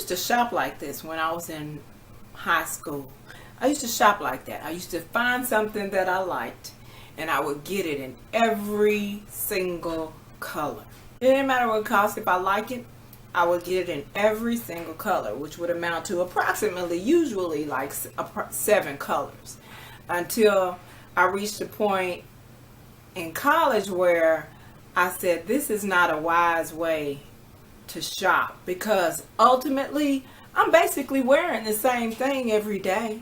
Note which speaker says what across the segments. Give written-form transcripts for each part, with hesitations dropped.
Speaker 1: used to shop like this when I was in high school. I used to shop like that. I used to find something that I liked and I would get it in every single color. It didn't matter what it cost. If I like it, I would get it in every single color, which would amount to approximately, usually like 7 colors, until I reached a point in college where I said, this is not a wise way to shop, because ultimately I'm basically wearing the same thing every day.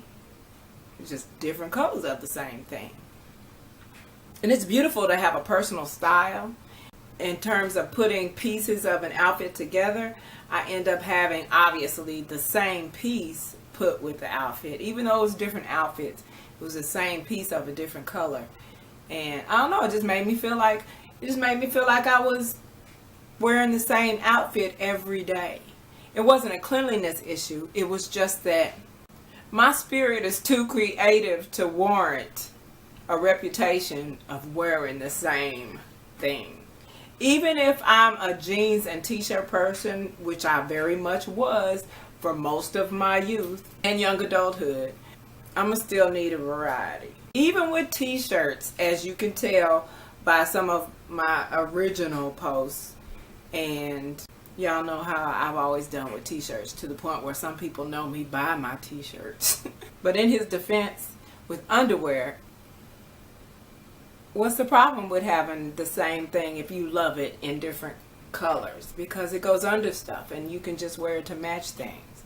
Speaker 1: It's just different colors of the same thing. And it's beautiful to have a personal style. In terms of putting pieces of an outfit together, I end up having obviously the same piece put with the outfit. Even though it was different outfits, it was the same piece of a different color. And I don't know, it just made me feel like I was wearing the same outfit every day. It wasn't a cleanliness issue. It was just that my spirit is too creative to warrant a reputation of wearing the same thing. Even if I'm a jeans and t-shirt person, which I very much was for most of my youth and young adulthood, I'ma still need a variety. Even with t-shirts, as you can tell by some of my original posts, and y'all know how I've always done with t-shirts, to the point where some people know me by my t-shirts. But in his defense, with underwear, what's the problem with having the same thing if you love it in different colors? Because it goes under stuff and you can just wear it to match things.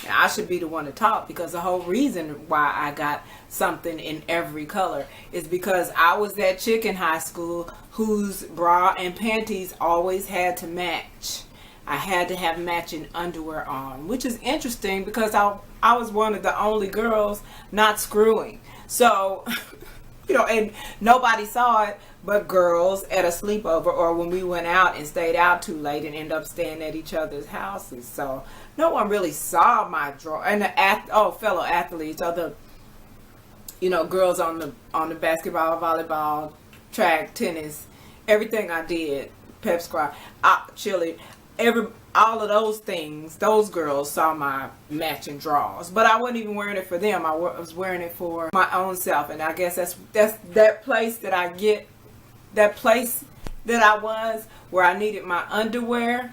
Speaker 1: And I should be the one to talk, because the whole reason why I got something in every color is because I was that chick in high school whose bra and panties always had to match. I had to have matching underwear on, which is interesting because I was one of the only girls not screwing. So and nobody saw it but girls at a sleepover, or when we went out and stayed out too late and ended up staying at each other's houses. So no one really saw my draw. And the fellow athletes, other girls on the basketball, volleyball, track, tennis, everything I did, pep squad, cheerleading, all of those things, those girls saw my matching drawers. But I wasn't even wearing it for them. I was wearing it for my own self. And I guess that's that place that I get, that place that I was, where I needed my underwear,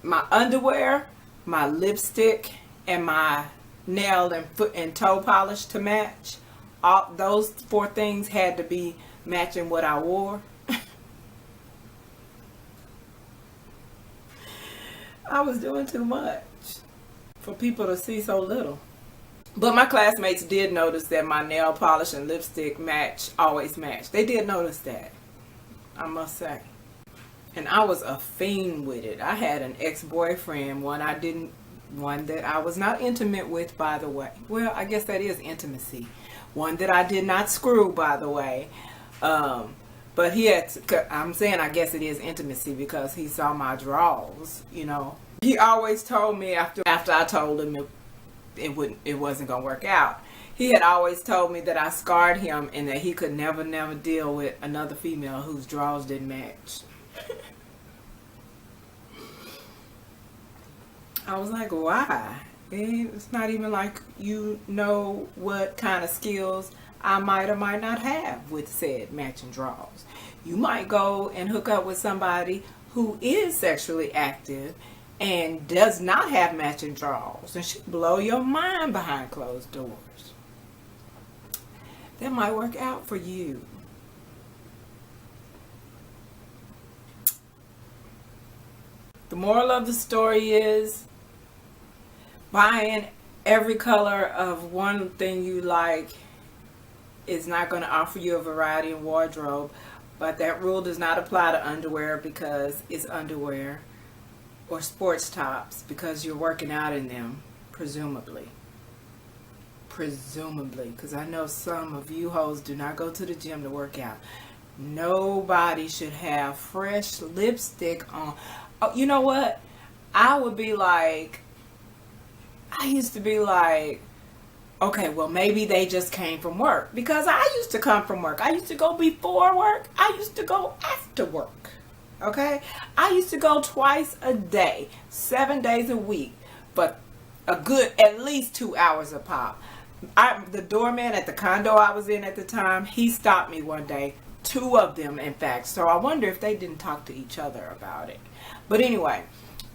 Speaker 1: my lipstick, and my nail and foot and toe polish to match. All those 4 things had to be matching what I wore. I was doing too much for people to see so little. But my classmates did notice that my nail polish and lipstick always matched. They did notice that, I must say. And I was a fiend with it. I had an ex-boyfriend, one that I was not intimate with, by the way. Well, I guess that is intimacy. One that I did not screw, by the way. But I'm saying I guess it is intimacy because he saw my drawers, He always told me after I told him it wasn't going to work out. He had always told me that I scarred him and that he could never deal with another female whose drawers didn't match. I was like, why? It's not even like you know what kind of skills I might or might not have with said matching drawers. You might go and hook up with somebody who is sexually active and does not have matching drawers, and should blow your mind behind closed doors. That might work out for you. The moral of the story is, buying every color of one thing you like is not going to offer you a variety in wardrobe. But that rule does not apply to underwear, because it's underwear, or sports tops because you're working out in them, presumably, because I know some of you hoes do not go to the gym to work out. Nobody should have fresh lipstick on. Oh, you know what? I used to be like, okay, well, maybe they just came from work, because I used to come from work. I used to go before work. I used to go after work. Okay? I used to go twice a day, 7 days a week, for a good at least 2 hours a pop. The doorman at the condo I was in at the time, he stopped me one day. 2 of them, in fact. So I wonder if they didn't talk to each other about it. But anyway,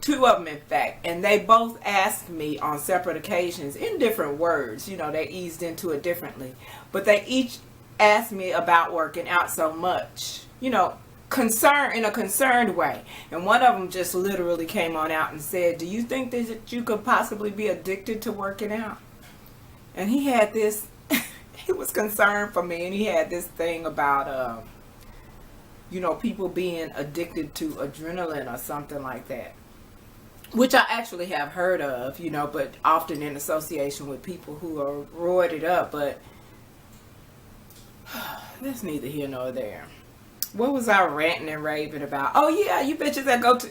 Speaker 1: 2 of them, in fact. And they both asked me on separate occasions in different words. You know, they eased into it differently. But they each asked me about working out so much. You know, in a concerned way. And one of them just literally came on out and said, do you think that you could possibly be addicted to working out? And he had this, he was concerned for me, and he had this thing about, you know, people being addicted to adrenaline or something like that. Which I actually have heard of, you know, but often in association with people who are roided up. But that's neither here nor there. What was I ranting and raving about? Oh yeah, you bitches that go to,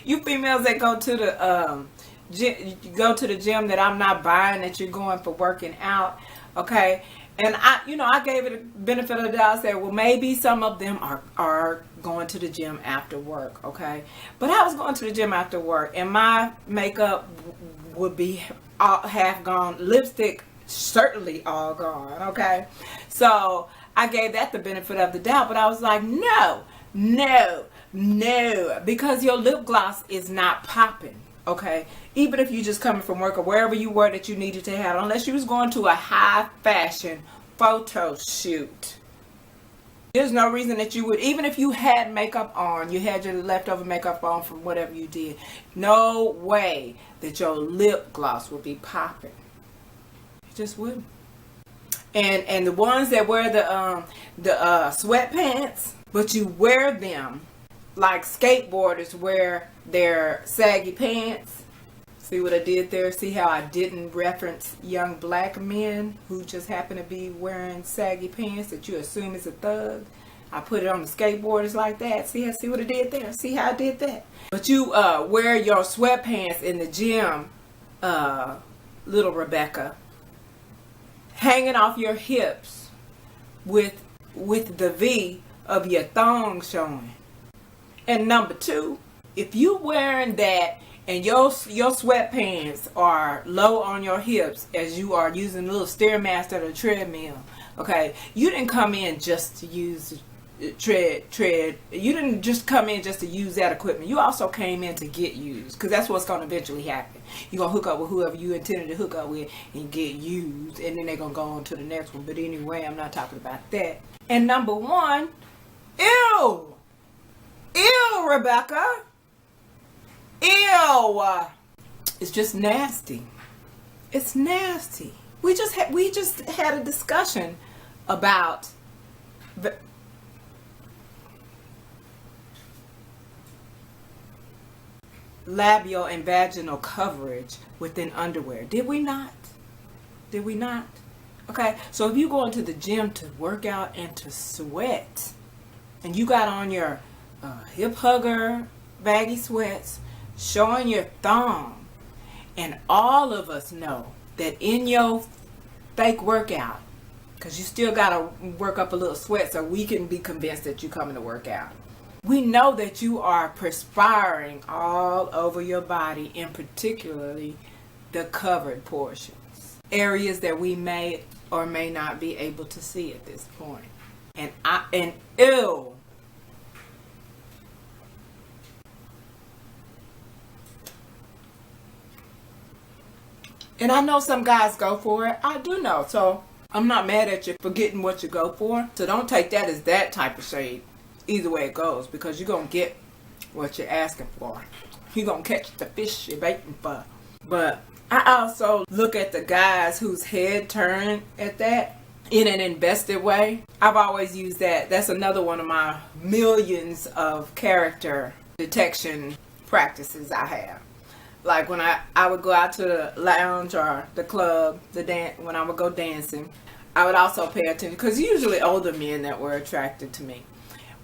Speaker 1: you females that go to the, the gym that I'm not buying, that you're going for working out, okay? And I gave it a benefit of the doubt. I said, well, maybe some of them are going to the gym after work, okay? But I was going to the gym after work, and my makeup would be half gone, lipstick certainly all gone, okay? So I gave that the benefit of the doubt, but I was like, no, because your lip gloss is not popping. Okay, even if you just coming from work or wherever you were that you needed to have, unless you was going to a high fashion photo shoot, there's no reason that you would, even if you had makeup on, you had your leftover makeup on from whatever you did, no way that your lip gloss would be popping. It just wouldn't. And the ones that wear the sweatpants, but you wear them like skateboarders wear their saggy pants. See what I did there? See how I didn't reference young black men who just happen to be wearing saggy pants that you assume is a thug? I put it on the skateboarders like that. See what I did there? See how I did that? But you wear your sweatpants in the gym, little Rebecca, hanging off your hips with the V of your thong showing. And number 2, if you wearing that and your sweatpants are low on your hips as you are using a little Stairmaster or treadmill, okay, you didn't come in just to use tread. You didn't just come in just to use that equipment. You also came in to get used, because that's what's going to eventually happen. You're going to hook up with whoever you intended to hook up with and get used, and then they're going to go on to the next one. But anyway, I'm not talking about that. And number 1, ew, Rebecca. Ew. It's just nasty. It's nasty. We just had a discussion about the labial and vaginal coverage within underwear. Did we not? Did we not? Okay, so if you go into the gym to work out and to sweat, and you got on your hip hugger, baggy sweats, showing your thong, and all of us know that in your fake workout, because you still got to work up a little sweat so we can be convinced that you're coming to work out. We know that you are perspiring all over your body, and particularly the covered portions, areas that we may or may not be able to see at this point. And ew. And I know some guys go for it. I do know. So I'm not mad at you for getting what you go for. So don't take that as that type of shade. Either way it goes, because you're going to get what you're asking for. You're going to catch the fish you're baiting for. But I also look at the guys whose head turn at that in an invested way. I've always used that. That's another one of my millions of character detection practices I have. Like when I would go out to the lounge or the club, when I would go dancing, I would also pay attention, because usually older men that were attracted to me.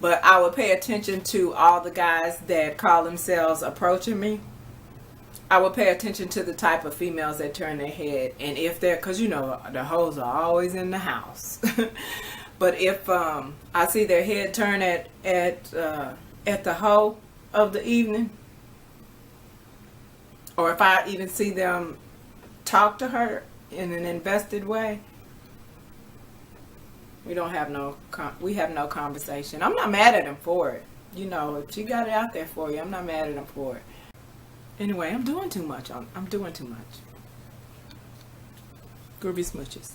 Speaker 1: But I would pay attention to all the guys that call themselves approaching me. I would pay attention to the type of females that turn their head. And if they're, because you know, the hoes are always in the house. But if I see their head turn at the hoe of the evening, or if I even see them talk to her in an invested way, we have no conversation. I'm not mad at him for it. You know, if she got it out there for you, I'm not mad at him for it. Anyway, I'm doing too much. I'm doing too much. Groovy smooches.